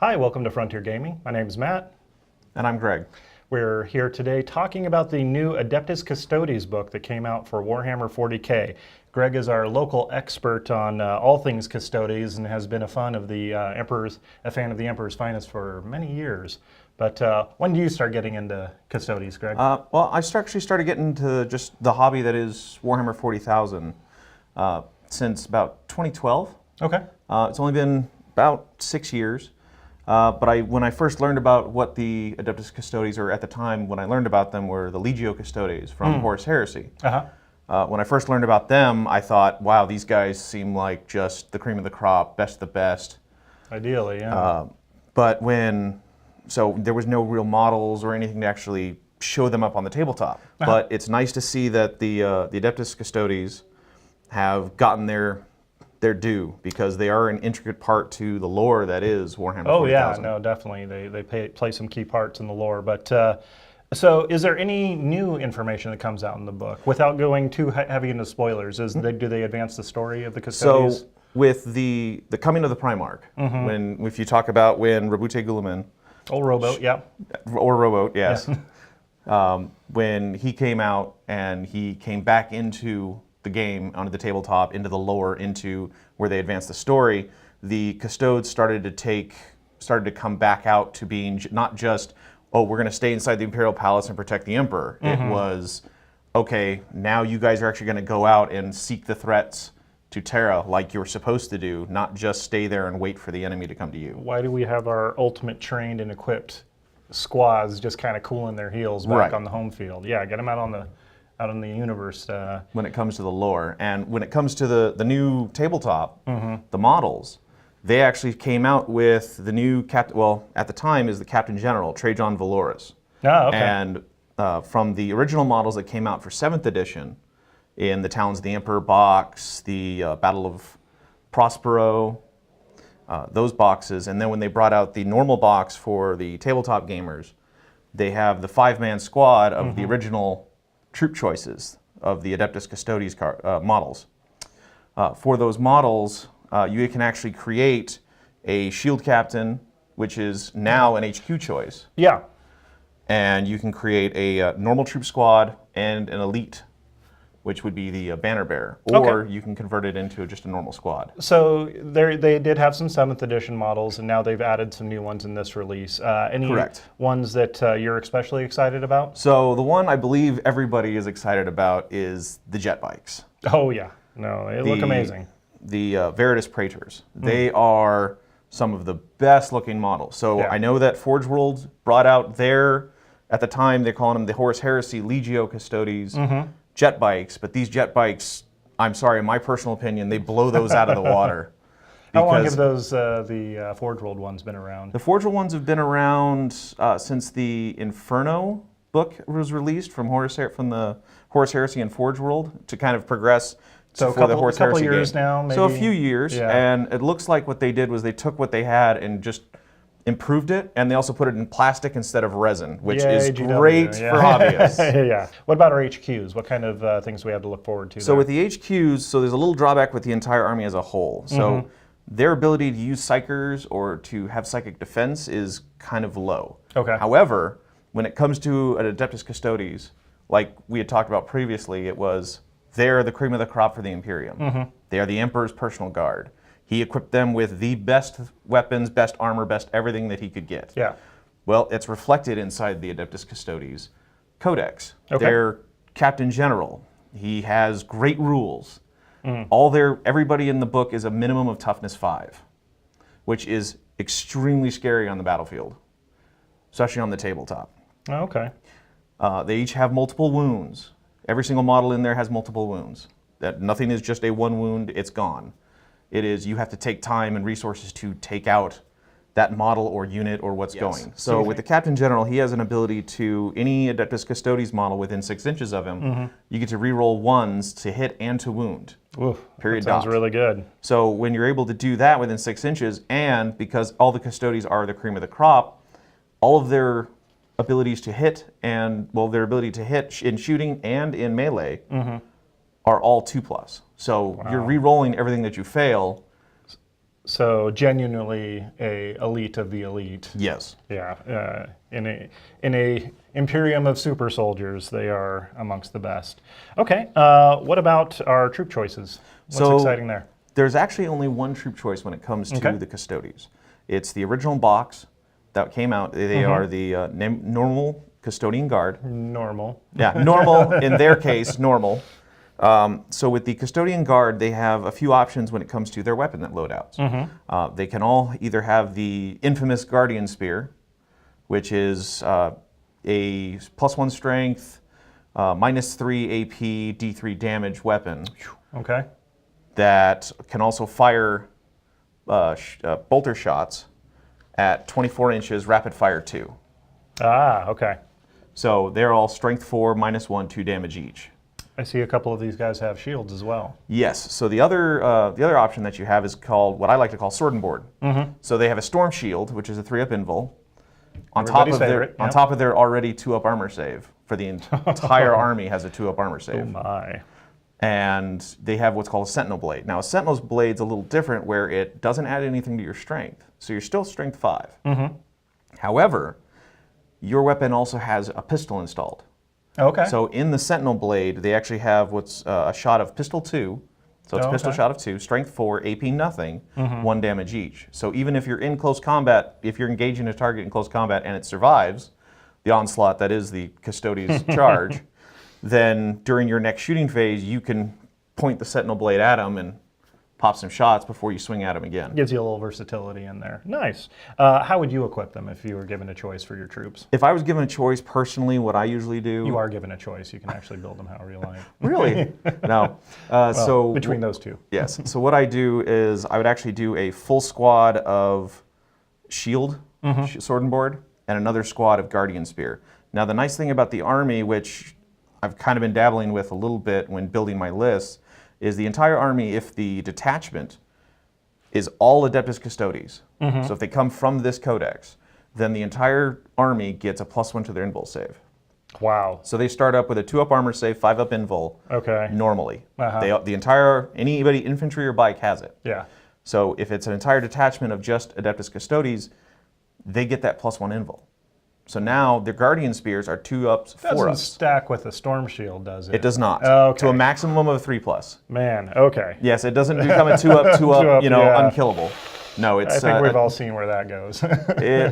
Hi, welcome to Frontier Gaming. My name is Matt. And I'm Greg. We're here today talking about the new Adeptus Custodes book that came out for Warhammer 40k. Greg is our local expert on all things Custodes and has been a fan of the Emperor's Finest for many years. But when do you start getting into Custodes, Greg? Well, I actually started getting into just the hobby that is Warhammer 40,000 since about 2012. Okay. It's only been about 6 years. But when I first learned about what the Adeptus Custodes, or at the time when I learned about them, were the Legio Custodes from Horus Heresy. When I first learned about them, I thought, wow, these guys seem like just the cream of the crop, best of the best. Ideally, yeah. So there was no real models or anything to actually show them up on the tabletop. But it's nice to see that the Adeptus Custodes have gotten their due, because they are an intricate part to the lore that is Warhammer 40,000. Oh yeah, no, definitely. They play some key parts in the lore. But so is there any new information that comes out in the book? Without going too heavy into spoilers, do they advance the story of the Custodes? So with the coming of the Primarch, if you talk about when Rabute Guilliman, Old Rowboat, yeah. Or Rowboat, yes. When he came out and he came back into the game, onto the tabletop, into the lore, into where they advanced the story, the Custodes started to come back out to being not just, oh, we're going to stay inside the Imperial Palace and protect the Emperor. It was, okay, now you guys are actually going to go out and seek the threats to Terra like you're supposed to do, not just stay there and wait for the enemy to come to you. Why do we have our ultimate trained and equipped squads just kind of cooling their heels back on the home field? Yeah, get them out in the universe. When it comes to the lore, and when it comes to the new tabletop, the models, they actually came out with the new at the time is the Captain General, Trajan Valoris. Oh, okay. And from the original models that came out for 7th edition, in the Talons of the Emperor box, the Battle of Prospero, those boxes, and then when they brought out the normal box for the tabletop gamers, they have the 5-man squad of the original troop choices of the Adeptus Custodes models. For those models, you can actually create a shield captain, which is now an HQ choice. Yeah. And you can create a normal troop squad and an elite, which would be the banner bearer, or you can convert it into just a normal squad. So they did have some 7th edition models, and now they've added some new ones in this release. Any ones that you're especially excited about? So the one I believe everybody is excited about is the jet bikes. Oh yeah, no, they look amazing. The Veritas Praetors. They are some of the best looking models. So I know that Forge World brought out at the time they're calling them the Horus Heresy Legio Custodes jet bikes, but these jet bikes, I'm sorry, in my personal opinion, they blow those out of the water. How long have those the Forge World ones been around? The Forge World ones have been around since the Inferno book was released from the Horus Heresy and Forge World to kind of progress. So for the Horus a couple Heresy years game. now, maybe? So a few years, and it looks like what they did was they took what they had and just improved it, and they also put it in plastic instead of resin, which is great for hobbyists. Yeah. What about our HQs? What kind of things do we have to look forward to? So with the HQs, there's a little drawback with the entire army as a whole. So their ability to use psychers or to have psychic defense is kind of low. Okay. However, when it comes to an Adeptus Custodes, like we had talked about previously, they're the cream of the crop for the Imperium. They are the Emperor's personal guard. He equipped them with the best weapons, best armor, best everything that he could get. Yeah. Well, it's reflected inside the Adeptus Custodes Codex. Okay. Their Captain General, he has great rules. Everybody in the book is a minimum of toughness 5, which is extremely scary on the battlefield, especially on the tabletop. Oh, okay. They each have multiple wounds. Every single model in there has multiple wounds. Nothing is just a one wound, it's gone. It is, you have to take time and resources to take out that model or unit or what's going. So with the Captain General, he has an ability to, any Adeptus Custodes model within 6 inches of him, you get to reroll 1s to hit and to wound. Oof, Period. That sounds really good. So when you're able to do that within 6 inches, and because all the Custodes are the cream of the crop, all of their abilities to hit their ability to hit in shooting and in melee are all 2+. So you're re-rolling everything that you fail So genuinely a elite of the elite. Yes. Yeah, in a imperium of super soldiers, they are amongst the best. Okay, what about our troop choices? What's exciting there? There's actually only one troop choice when it comes to the Custodes. It's the original box that came out. They are the normal Custodian Guard. Normal. Yeah, normal, in their case, normal. So with the Custodian Guard, they have a few options when it comes to their weapon loadouts. They can all either have the infamous Guardian Spear, which is a +1 strength, -3 AP, D3 damage weapon. Okay. That can also fire bolter shots at 24 inches, rapid fire 2. Ah, okay. So they're all strength 4, -1, 2 damage each. I see a couple of these guys have shields as well. Yes. So the other option that you have is called what I like to call Sword and Board. So they have a Storm Shield, which is a 3-up invul, on top of their already 2-up armor save. For the entire army has a 2-up armor save. Oh my. And they have what's called a Sentinel Blade. Now, a Sentinel's Blade's a little different where it doesn't add anything to your strength. So you're still strength 5. However, your weapon also has a pistol installed. Okay. So in the Sentinel Blade, they actually have what's a shot of pistol 2. So it's a pistol shot of 2, strength 4, AP nothing, 1 damage each. So even if you're in close combat, if you're engaging a target in close combat and it survives the onslaught that is the Custodes charge, then during your next shooting phase, you can point the Sentinel Blade at them and pop some shots before you swing at them again. Gives you a little versatility in there. Nice. How would you equip them if you were given a choice for your troops? If I was given a choice, personally, what I usually do... You are given a choice. You can actually build them however you like. Really? No. Well, between those two. Yes. So what I do is I would actually do a full squad of shield, sword and board, and another squad of Guardian Spear. Now, the nice thing about the army, which I've kind of been dabbling with a little bit when building my lists, is the entire army, if the detachment is all Adeptus Custodes, so if they come from this codex, then the entire army gets a +1 to their invul save. Wow. So they start up with a 2-up armor save, 5-up invul, normally. Anybody infantry or bike has it. Yeah. So if it's an entire detachment of just Adeptus Custodes, they get that +1 invul. So now their Guardian Spears are 2-ups, 4-ups. Doesn't stack with the Storm Shield, does it? It does not. Okay. To a maximum of a 3+. Man, okay. Yes, it doesn't become a 2-up, 2-up, unkillable. No, it's... I think we've all seen where that goes.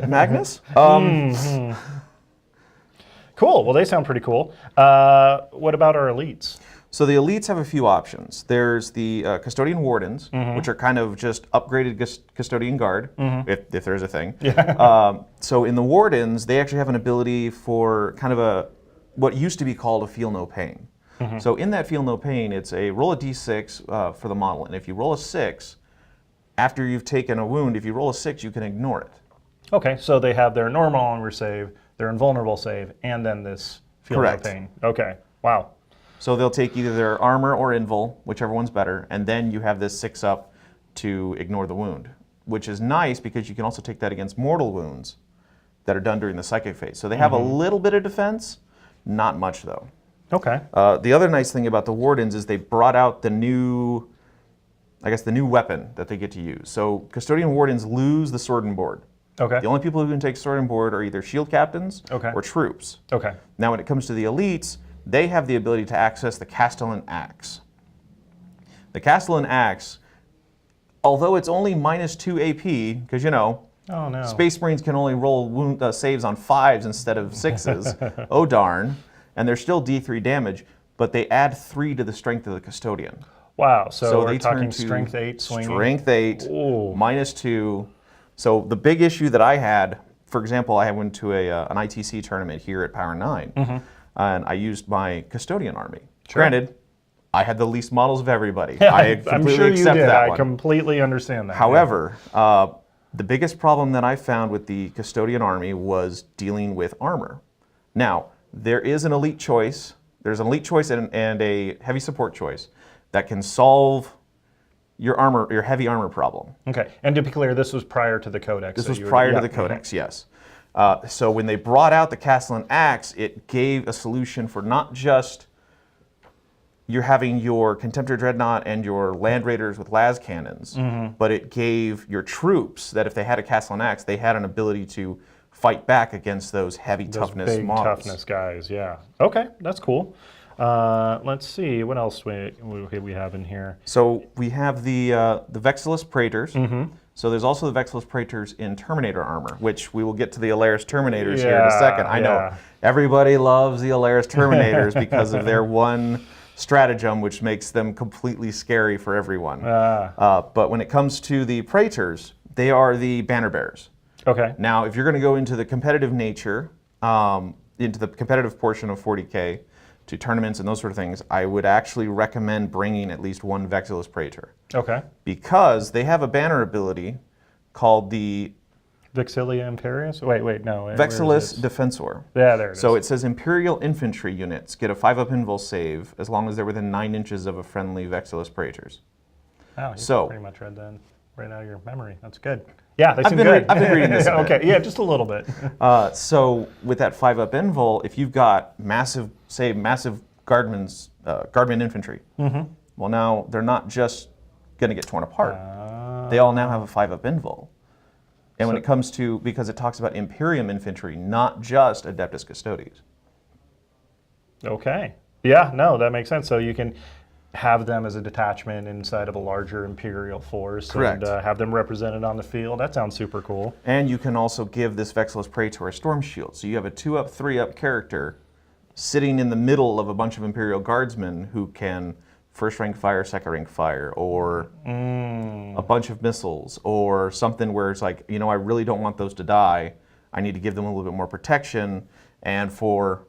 Magnus? Cool. Well, they sound pretty cool. What about our elites? So the elites have a few options. There's the Custodian Wardens, which are kind of just upgraded Custodian Guard, if there's a thing. Yeah. So in the Wardens, they actually have an ability for kind of what used to be called a Feel No Pain. So in that Feel No Pain, it's a roll a d6 for the model, and if you roll a 6, after you've taken a wound, if you roll a 6, you can ignore it. Okay, so they have their normal armor save, their invulnerable save, and then this Feel No Pain. Okay, wow. So they'll take either their armor or invul, whichever one's better, and then you have this 6-up to ignore the wound, which is nice because you can also take that against mortal wounds that are done during the psychic phase. So they have a little bit of defense, not much though. Okay. The other nice thing about the Wardens is they brought out the new weapon that they get to use. So Custodian Wardens lose the Sword and Board. Okay. The only people who can take Sword and Board are either shield captains or troops. Okay. Now when it comes to the elites, they have the ability to access the Castellan Axe. The Castellan Axe, although it's only -2 AP, because Space Marines can only roll wound saves on 5s instead of 6s. Oh darn. And they're still D3 damage, but they add 3 to the strength of the Custodian. Wow, so we're they talking turn to strength 8 swinging? Strength 8, Ooh. -2. So the big issue that I had, for example, I went to an ITC tournament here at Power 9, and I used my Custodian army. Sure. Granted, I had the least models of everybody. I completely I'm sure you accept did. that I one. completely understand that. However, the biggest problem that I found with the Custodian army was dealing with armor. Now, there is an elite choice. There's an elite choice and a heavy support choice that can solve your heavy armor problem. Okay, and to be clear, this was prior to the Codex. This was prior to the Codex, yes. So when they brought out the Castellan Axe, it gave a solution for not just you're having your Contemptor Dreadnought and your Land Raiders with las cannons, but it gave your troops that if they had a Castle and Axe, they had an ability to fight back against those heavy toughness big models. toughness guys, yeah. Okay, that's cool. Let's see, what else we have in here? So we have the Vexillus Praetors. So there's also the Vexillus Praetors in Terminator armor, which we will get to the Alaris Terminators here in a second. I know everybody loves the Alaris Terminators because of their one stratagem, which makes them completely scary for everyone. But when it comes to the Praetors, they are the banner bearers. Okay. Now, if you're going to go into the competitive nature, into the competitive portion of 40k, to tournaments and those sort of things, I would actually recommend bringing at least one Vexillus Praetor. Okay. Because they have a banner ability called the Vexilia Imperius? Wait, no. Vexillus Defensor. Yeah, there it is. So it says Imperial infantry units get a 5-up invul save as long as they're within 9 inches of a friendly Vexillus Praetors. Oh, you pretty much read that right out of your memory. That's good. Yeah, they seem good. good. I've been reading this a bit. Okay, yeah, just a little bit. So with that 5-up invul, if you've got massive guardman infantry, well, now they're not just going to get torn apart. They all now have a 5-up invul. And when it comes to, because it talks about Imperium infantry, not just Adeptus Custodes. Okay. Yeah, no, that makes sense. So you can have them as a detachment inside of a larger Imperial force. Correct. And have them represented on the field. That sounds super cool. And you can also give this Vexillus Praetor a Storm Shield. So you have a 2-up, 3-up character sitting in the middle of a bunch of Imperial Guardsmen who can first rank fire, second rank fire, or a bunch of missiles, or something where it's like, you know, I really don't want those to die. I need to give them a little bit more protection. And for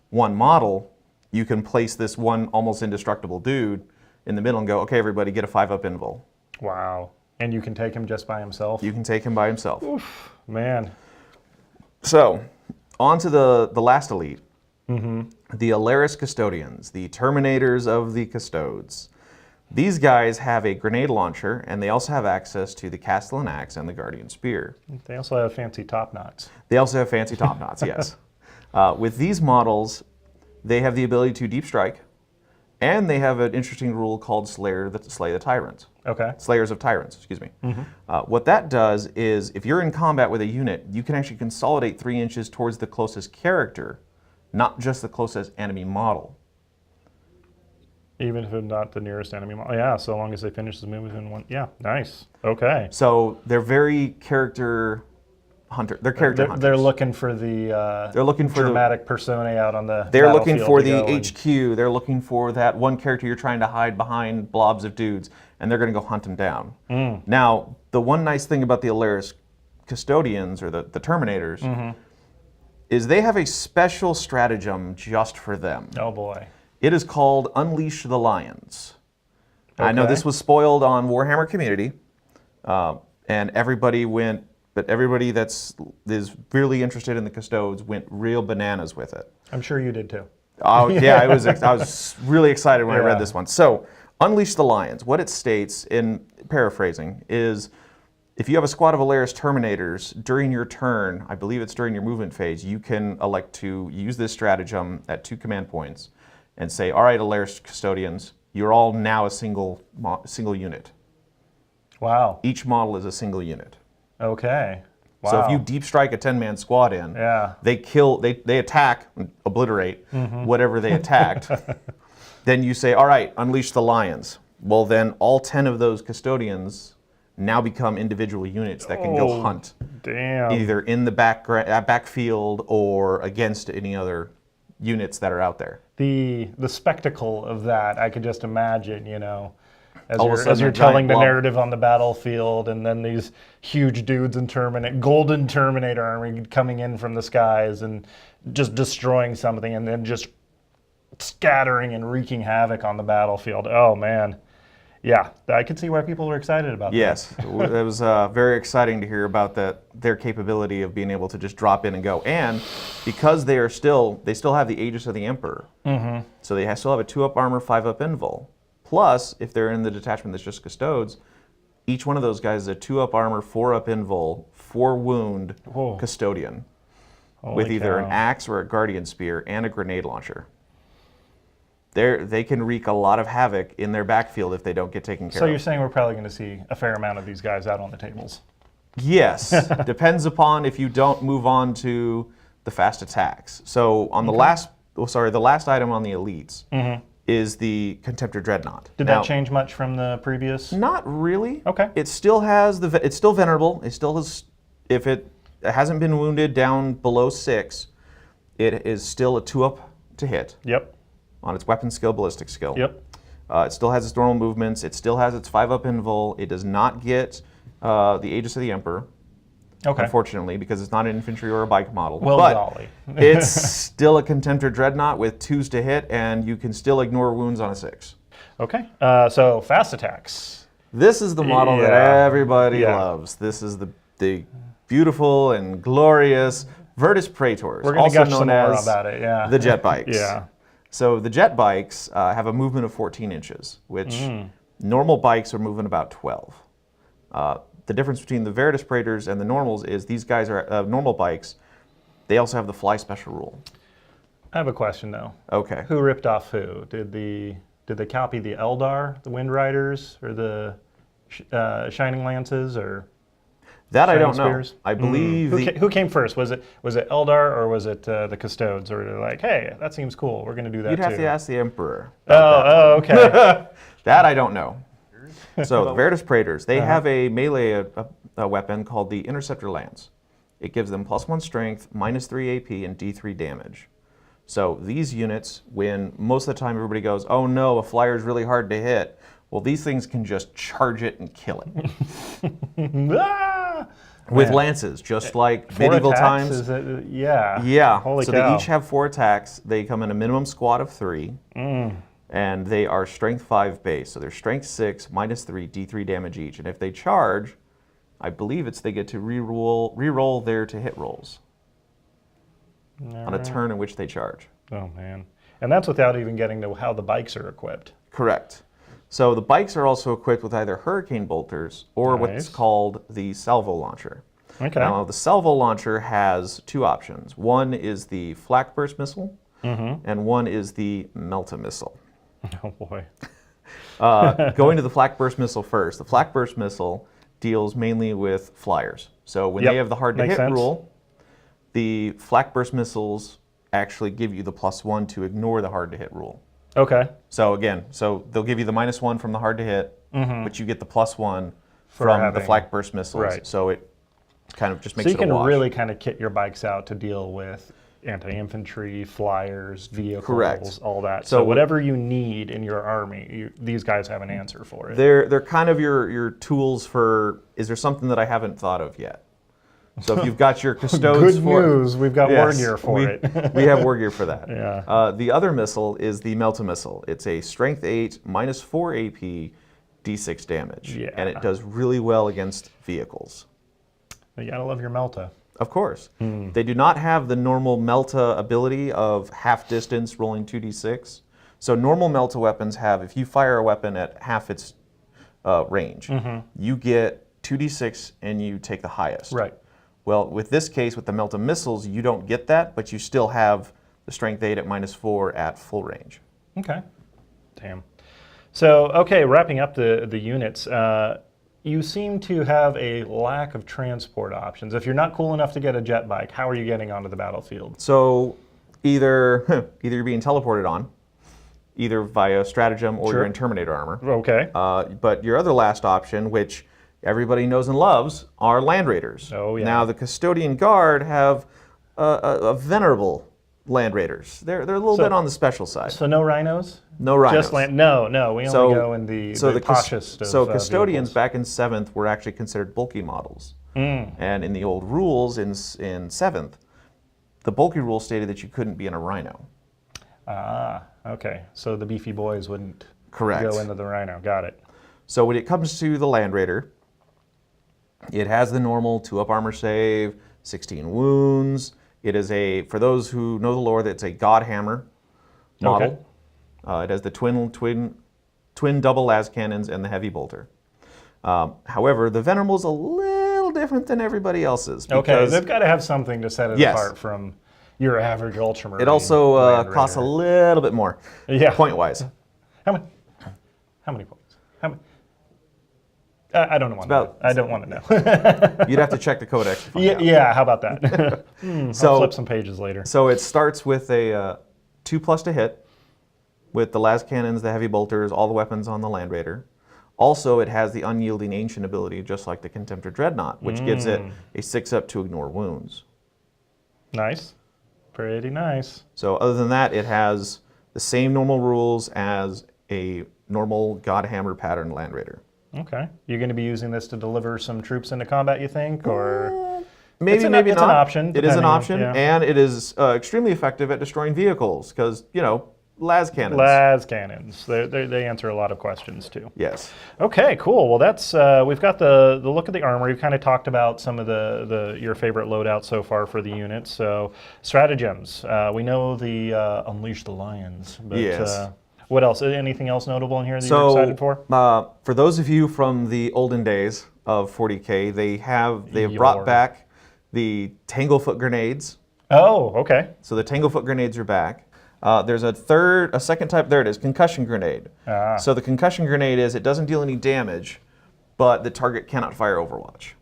one model, you can place this one almost indestructible dude in the middle and go, okay, everybody, get a 5-up invul. Wow. And you can take him just by himself? You can take him by himself. Oof, man. So, on to the last elite. The Alaris Custodians, the Terminators of the Custodes. These guys have a grenade launcher, and they also have access to the Castellan Axe and the Guardian Spear. They also have fancy top knots. They also have fancy top knots, yes. With these models, they have the ability to deep strike, and they have an interesting rule called Slay the Tyrant. Okay. Slayers of Tyrants, excuse me. What that does is, if you're in combat with a unit, you can actually consolidate 3 inches towards the closest character, not just the closest enemy model. Even if it's not the nearest enemy model. Yeah, so long as they finish the move within one. Yeah, nice. Okay. So they're very character hunter. They're character hunters. They're looking for the dramatic personae out on the They're looking for the HQ. They're looking for that one character you're trying to hide behind blobs of dudes, and they're going to go hunt them down. Now, the one nice thing about the Alaris Custodians, or the Terminators, is they have a special stratagem just for them. Oh boy. It is called Unleash the Lions. I know this was spoiled on Warhammer Community, and everybody that is really interested in the Custodes went real bananas with it. I'm sure you did too. Oh yeah, I was really excited when I read this one. So, Unleash the Lions. What it states, in paraphrasing, is if you have a squad of Alaris Terminators during your turn, I believe it's during your movement phase, you can elect to use this stratagem at 2 command points and say, all right, Alaris Custodians, you're all now a single unit. Wow. Each model is a single unit. Okay. Wow. So if you deep strike a 10-man squad in, they attack, obliterate whatever they attacked, then you say, all right, unleash the lions. Well, then all 10 of those custodians now become individual units that can go hunt. Damn. Either in the backfield or against any other units that are out there. The spectacle of that, I could just imagine, you know, As you're telling the narrative on the battlefield, and then these huge dudes in golden Terminator army coming in from the skies and just destroying something, and then just scattering and wreaking havoc on the battlefield. Oh man. Yeah, I can see why people are excited about that. Yes, it was very exciting to hear about their capability of being able to just drop in and go. And because they still have the Aegis of the Emperor, so they still have a 2-up armor, 5-up invul. Plus, if they're in the detachment that's just Custodes, each one of those guys is a 2-up armor, 4-up invul, 4-wound custodian with either an axe or a guardian spear and a grenade launcher. they can wreak a lot of havoc in their backfield if they don't get taken care So of. you're saying we're probably going to see a fair amount of these guys out on the tables? Yes, depends upon if you don't move on to the fast attacks. So on the last item on the elites is the Contemptor Dreadnought. Did Now, that change much from the previous? Not really. Okay. It still has it's still venerable. It still has, if it hasn't been wounded down below 6, it is still a 2-up to hit. Yep. On its weapon skill, ballistic skill. Yep. It still has its normal movements. It still has its 5-up invul. It does not get the Aegis of the Emperor, unfortunately, because it's not an infantry or a bike model. Well, but golly. it's still a Contemptor Dreadnought with 2s to hit, and you can still ignore wounds on a 6. Okay. So fast attacks. This is the model that everybody loves. This is the beautiful and glorious Virtus Praetors, We're going to also gush some known more as about it. Yeah. the jet bikes. Yeah. So the jet bikes have a movement of 14 inches, which normal bikes are moving about 12. The difference between the Veritas Praetors and the normals is these guys are normal bikes. They also have the fly special rule. I have a question though. Okay. Who ripped off who? Did they copy the Eldar, the Wind Riders, or the Shining Lances, or that I Shining don't know. Spears? I believe Who came first? Was it Eldar or was it the Custodes? Or they're like, hey, that seems cool. We're going to do that you'd too. have to ask the Emperor. Oh, okay. That I don't know. So the Veritas Praetors, they have a melee a weapon called the Interceptor Lance. It gives them +1 strength, -3 AP, and D3 damage. So these units, when most of the time everybody goes, oh no, a flyer is really hard to hit, well, these things can just charge it and kill it. Ah! With Man. lances, just like 4 medieval attacks? times. Is it, yeah. Yeah, Holy so cow. they each have 4 attacks. They come in a minimum squad of 3. And they are strength 5 base. So they're strength 6, -3, D3 damage each. And if they charge, I believe they get to re-roll their to hit rolls on a turn in which they charge. Oh, man. And that's without even getting to how the bikes are equipped. Correct. So the bikes are also equipped with either hurricane bolters or what's called the salvo launcher. Okay. Now, the salvo launcher has 2 options. One is the flak burst missile, and one is the melta missile. Oh, boy. Going to the flak burst missile first. The flak burst missile deals mainly with flyers. So when they have the hard to hit rule, the flak burst missiles actually give you the +1 to ignore the hard to hit rule. Okay. So again, they'll give you the -1 from the hard to hit, but you get the +1 For from the having- flak burst missiles. Right. So it kind of just makes So you it a can wash. really kind of kit your bikes out to deal with anti-infantry, flyers, vehicles, Correct. all that. So So whatever you need in your army, these guys have an answer for it. They're kind of your tools for, is there something that I haven't thought of yet? So if you've got your custodes Good for news, we've got war gear for it. We have war gear for that. Yeah. The other missile is the Melta missile. It's a strength 8, -4 AP, D6 damage. Yeah. And it does really well against vehicles. You gotta love your Melta. Of course. They do not have the normal Melta ability of half distance rolling 2d6. So normal Melta weapons have, if you fire a weapon at half its range, you get 2d6 and you take the highest. Right. Well, with this case, with the Melta missiles, you don't get that, but you still have the strength 8 at -4 at full range. Okay. Damn. So, okay, wrapping up the units. You seem to have a lack of transport options. If you're not cool enough to get a jet bike, how are you getting onto the battlefield? So either you're being teleported on, either via stratagem or you're in Terminator armor. Okay. But your other last option, which everybody knows and loves, are Land Raiders. Oh, yeah. Now, the Custodian Guard have a venerable Land Raiders. They're a little bit on the special side. So no rhinos? No rhinos. Just land? No, we only go in the cautious of So Custodians vehicles. back in 7th were actually considered bulky models. And in the old rules in 7th, the bulky rule stated that you couldn't be in a rhino. Ah, okay. So the beefy boys wouldn't Correct. go into the rhino. Got it. So when it comes to the Land Raider, it has the normal 2-up armor save, 16 wounds. It is for those who know the lore, it's a God Hammer model. Okay. It has the twin double las cannons and the heavy bolter. However, the Venerable's a little different than everybody else's. Okay, because- they've got to have something to set it Yes. apart from your average Ultramarine. It also Land costs a Raider. little bit more, point-wise. How many? How many points? How many? I don't want to know. I don't want to know. You'd have to check the codex to find out. Yeah, how about that? I'll flip some pages later. So it starts with a 2+ to hit, with the las cannons, the heavy bolters, all the weapons on the Land Raider. Also, it has the unyielding ancient ability, just like the Contemptor Dreadnought, which gives it a 6+ to ignore wounds. Nice. Pretty nice. So other than that, it has the same normal rules as a normal Godhammer pattern Land Raider. Okay. You're going to be using this to deliver some troops into combat, you think, or maybe not. It's an option. It is an depending, option, yeah. and it is extremely effective at destroying vehicles because las cannons. Las cannons. They answer a lot of questions too. Yes. Okay, cool. Well, that's we've got the look of the armor. We've kind of talked about some of your favorite loadouts so far for the units. So stratagems. We know the Unleash the Lions. But, yes. What else? Anything else notable in here that you're excited for? For those of you from the olden days of 40k, they have brought back the Tanglefoot grenades. Oh, okay. So the Tanglefoot grenades are back. There's a second type. There it is, concussion grenade. So the concussion grenade it doesn't deal any damage, but the target cannot fire Overwatch.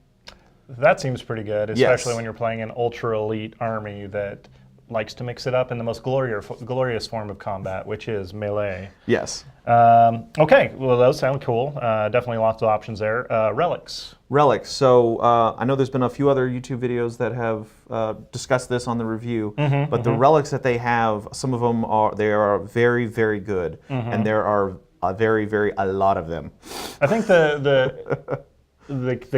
That seems pretty good, especially when you're playing an ultra elite army that likes to mix it up in the most glorious form of combat, which is melee. Yes. Okay, well, those sound cool. Definitely lots of options there. Relics. Relics. So I know there's been a few other YouTube videos that have discussed this on the review, but the relics that they have, some of them are very, very good, and there are a lot of them. I think the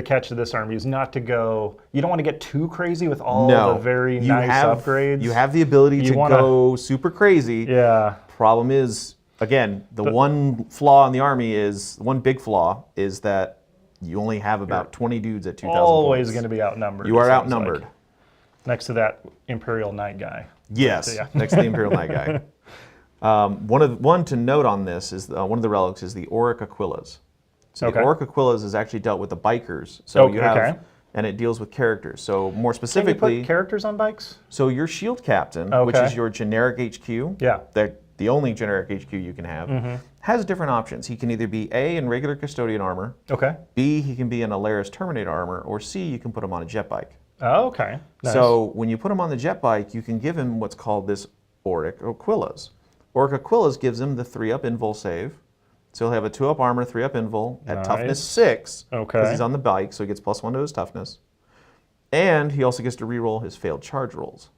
catch of this army is not to go. You don't want to get too crazy with all the very nice upgrades. You have the ability to go super crazy. Yeah. Problem is, again, one flaw in the army one big flaw is that you only have about 20 dudes at 2,000 always points. going to be outnumbered. You are outnumbered. Like. Next to that Imperial Knight guy. Yes, next to the Imperial Knight guy. One to note on this is one of the relics is the Auric Aquillas. So the Auric Aquillas is actually dealt with the bikers. So you have, and it deals with characters. So more specifically, can you put characters on bikes? So your shield captain, which is your generic HQ, the only generic HQ you can have, has different options. He can either be A, in regular Custodian armor, B, he can be in Alaris Terminator armor, or C, you can put him on a jet bike. Oh, okay. Nice. So when you put him on the jet bike, you can give him what's called this Auric Aquillas. Auric Aquillas gives him the 3+ invul save. So he'll have a 2+ armor, 3+ invul at toughness 6, because he's on the bike, so he gets +1 to his toughness. And he also gets to reroll his failed charge rolls.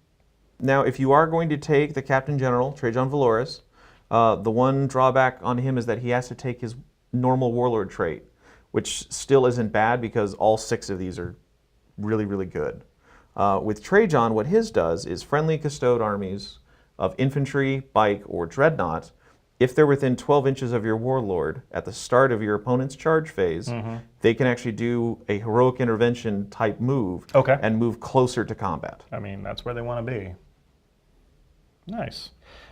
Now, if you are going to take the Captain General, Trajan Valoris, the one drawback on him is that he has to take his normal Warlord trait, which still isn't bad because all 6 of these are really, really good. With Trajan, what his does is friendly Custode armies of infantry, bike, or dreadnought. If they're within 12 inches of your Warlord at the start of your opponent's charge phase, they can actually do a heroic intervention type move and move closer to combat. I mean, that's where they want to be. Nice.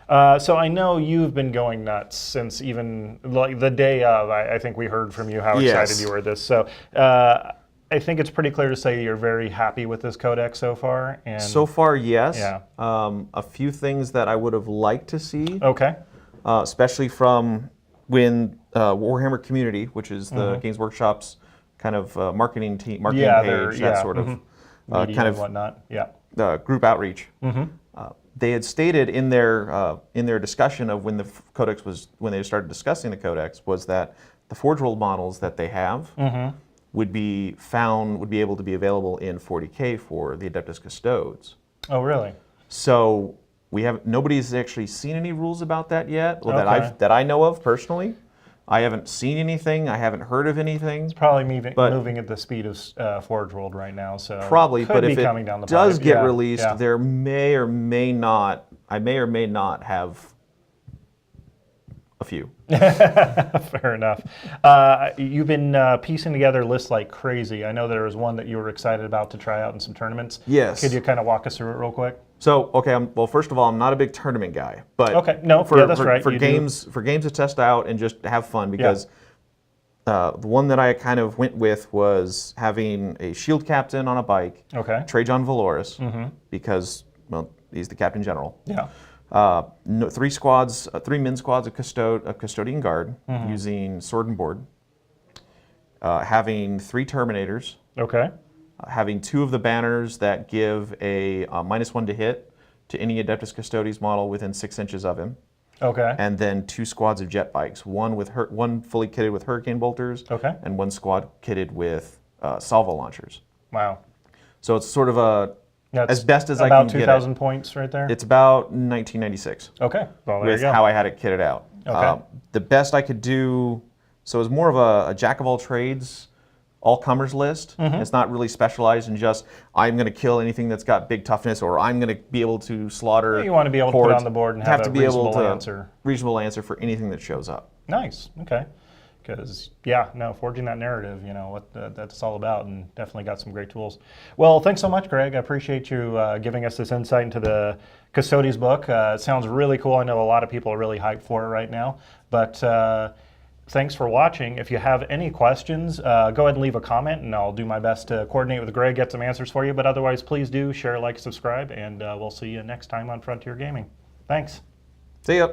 So I know you've been going nuts since even like the day of. I think we heard from you how excited you were this. So I think it's pretty clear to say you're very happy with this codex so far. And so far, yes. Yeah. A few things that I would have liked to see. Okay. Especially from when Warhammer Community, which is the Games Workshop's kind of marketing page, that sort of kind of whatnot. Yeah. Group outreach. They had stated in their discussion of when when they started discussing the codex was that the Forge World models that they have would be able to be available in 40k for the Adeptus Custodes. Oh, really? So nobody's actually seen any rules about that yet, that I know of personally. I haven't seen anything. I haven't heard of anything. It's probably moving at the speed of Forge World right now, so probably. But if it does get released, there may or may not. I may or may not have a few. Fair enough. You've been piecing together lists like crazy. I know there was one that you were excited about to try out in some tournaments. Yes. Could you kind of walk us through it real quick? So, well, first of all, I'm not a big tournament guy, but that's right. For games to test out and just have fun, because the one that I kind of went with was having a shield captain on a bike, Trajan Valoris, because He's the Captain General. Yeah. Three squads, 3 min squads of Custodian Guard using sword and board. Having 3 terminators. Okay. Having 2 of the banners that give a -1 to hit to any Adeptus Custodes model within 6 inches of him. Okay. And then 2 squads of jet bikes, one fully kitted with hurricane bolters, Okay. and 1 squad kitted with salvo launchers. Wow. So it's sort of That's as best as I about can get 2,000 points right there? It's about 1996 Okay. Well, there with you go. how I had it kitted out. Okay. The best I could do, so it's more of a jack of all trades, all comers list. It's not really specialized in just, I'm going to kill anything that's got big toughness, or I'm going to be able to slaughter. You want to be able to put on the board and have to a be able reasonable to answer. Reasonable answer for anything that shows up. Nice. Okay. Because, yeah, no, forging that narrative, you know, what that's all about, and definitely got some great tools. Well, thanks so much, Greg. I appreciate you giving us this insight into the Custodes book. It sounds really cool. I know a lot of people are really hyped for it right now. But thanks for watching. If you have any questions, go ahead and leave a comment, and I'll do my best to coordinate with Greg, get some answers for you. But otherwise, please do share, like, subscribe, and we'll see you next time on Frontier Gaming. Thanks. See ya.